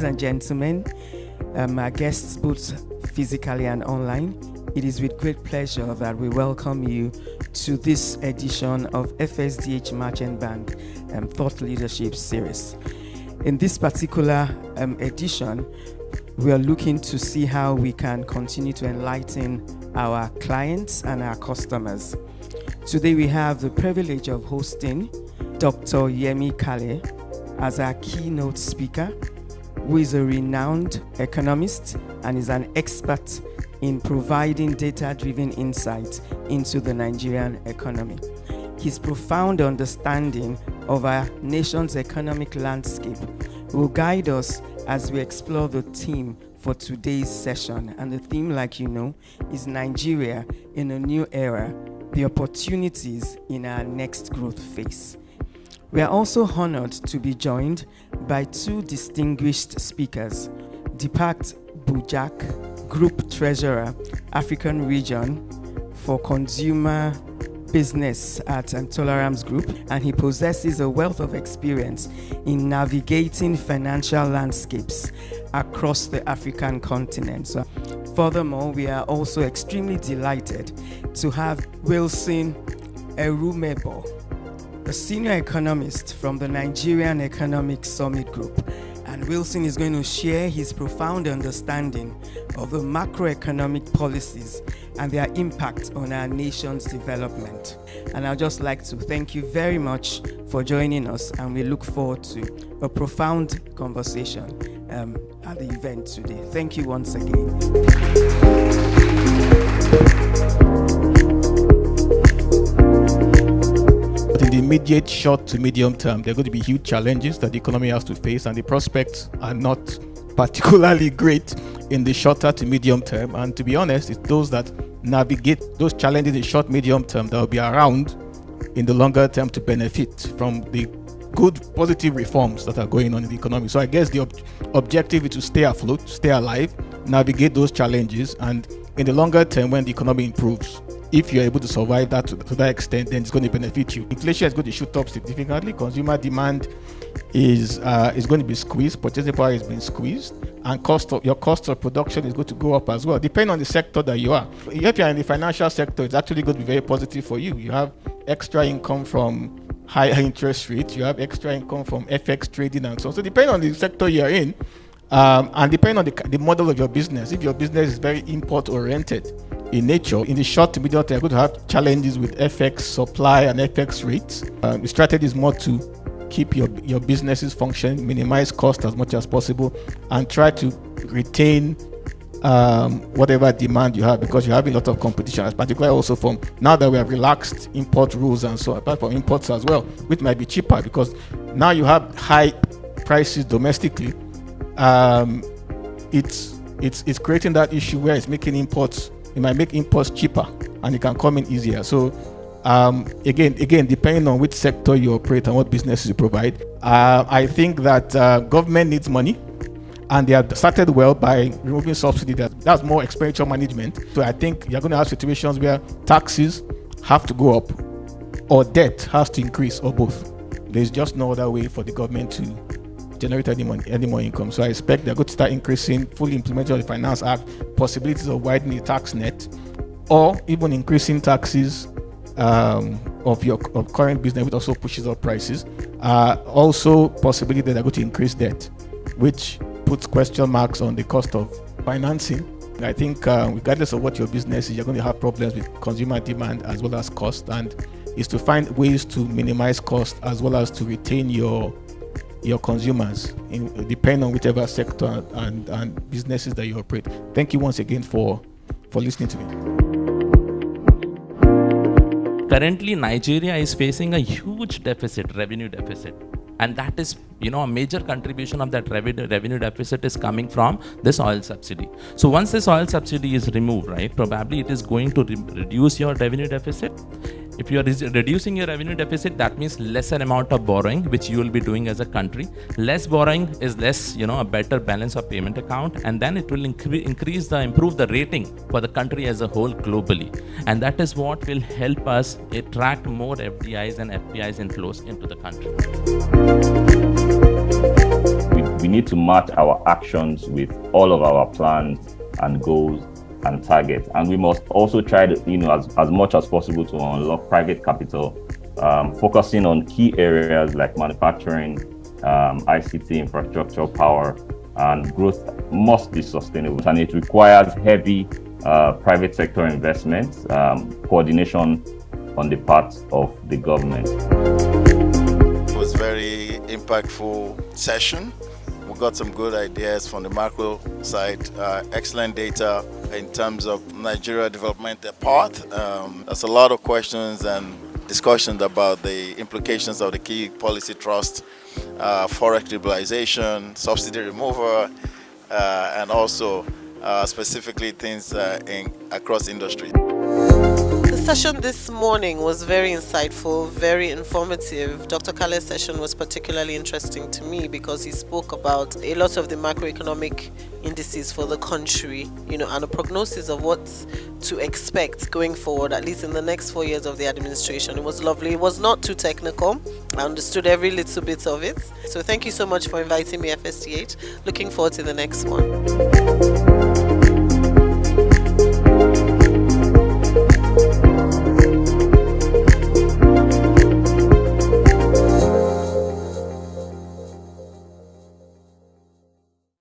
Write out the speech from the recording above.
and gentlemen, our guests both physically and online, it is with great pleasure that we welcome you to this edition of FSDH Merchant Bank Thought Leadership Series. In this particular edition, we are looking to see how we can continue to enlighten our clients and our customers. Today we have the privilege of hosting Dr. Yemi Kale as our keynote speaker, who is a renowned economist and is an expert in providing data-driven insights into the Nigerian economy. His profound understanding of our nation's economic landscape will guide us as we explore the theme for today's session. And the theme, like you know, is Nigeria in a new era, the opportunities in our next growth phase. We are also honored to be joined by two distinguished speakers, Deepak Bujak, Group Treasurer, African Region for Consumer Business at Tolerance Group, and he possesses a wealth of experience in navigating financial landscapes across the African continent. So, furthermore, we are also extremely delighted to have Wilson Erumebo, a senior economist from the Nigerian Economic Summit Group. And Wilson is going to share his profound understanding of the macroeconomic policies and their impact on our nation's development. And I'd just like to thank you very much for joining us, and we look forward to a profound conversation at the event today. Thank you once again. But in the immediate short to medium term, there are going to be huge challenges that the economy has to face, and the prospects are not particularly great in the shorter to medium term. And to be honest, it's those that navigate those challenges in the short, medium term that will be around in the longer term to benefit from the good, positive reforms that are going on in the economy. So I guess the objective is to stay afloat, stay alive, navigate those challenges, and in the longer term, when the economy improves, if you're able to survive that to that extent, then it's going to benefit you. Inflation is going to shoot up significantly. Consumer demand is going to be squeezed. Purchasing power is being squeezed, and your cost of production is going to go up as well, depending on the sector that you are. If you're in the financial sector, it's actually going to be very positive for you. You have extra income from higher interest rates. You have extra income from FX trading and so on. So depending on the sector you're in, and depending on the model of your business, if your business is very import-oriented in nature, in the short to medium term, you're going to have challenges with FX supply and FX rates. The strategy is more to keep your businesses functioning, minimize cost as much as possible, and try to retain whatever demand you have, because you have a lot of competition, particularly also from now that we have relaxed import rules and so on, apart from imports as well, which might be cheaper because now you have high prices domestically. It's creating that issue where it's making imports. It might make imports cheaper and it can come in easier. So again, depending on which sector you operate and what businesses you provide, I think that government needs money, and they have started well by removing subsidy. That's more expenditure management. So I think you're going to have situations where taxes have to go up or debt has to increase, or both. There's just no other way for the government to generate any more income. So I expect they're going to start increasing, fully implementing the Finance Act, possibilities of widening the tax net, or even increasing taxes of current business, which also pushes up prices. Also possibility that they're going to increase debt, which puts question marks on the cost of financing. I think regardless of what your business is, you're going to have problems with consumer demand as well as cost, and is to find ways to minimize cost as well as to retain your consumers, depending on whichever sector and businesses that you operate. Thank you once again for listening to me. Currently, Nigeria is facing a huge revenue deficit. And that is, a major contribution of that revenue deficit is coming from this oil subsidy. So once this oil subsidy is removed, right, probably it is going to reduce your revenue deficit. If you are reducing your revenue deficit, that means lesser amount of borrowing, which you will be doing as a country. Less borrowing is less, a better balance of payment account, and then it will improve the rating for the country as a whole globally. And that is what will help us attract more FDIs and FPIs inflows into the country. We need to match our actions with all of our plans and goals and targets. And we must also try to, as much as possible to unlock private capital, focusing on key areas like manufacturing, ICT infrastructure, power, and growth must be sustainable. And it requires heavy private sector investments, coordination on the part of the government. It was a very impactful session. We got some good ideas from the macro side, excellent data in terms of Nigeria development path. There's a lot of questions and discussions about the implications of the key policy trust, forex liberalization, subsidy removal, and also specifically things across industry. The session this morning was very insightful, very informative. Dr. Kale's session was particularly interesting to me because he spoke about a lot of the macroeconomic indices for the country, and a prognosis of what to expect going forward, at least in the next 4 years of the administration. It was lovely. It was not too technical. I understood every little bit of it. So thank you so much for inviting me, FSDH. Looking forward to the next one.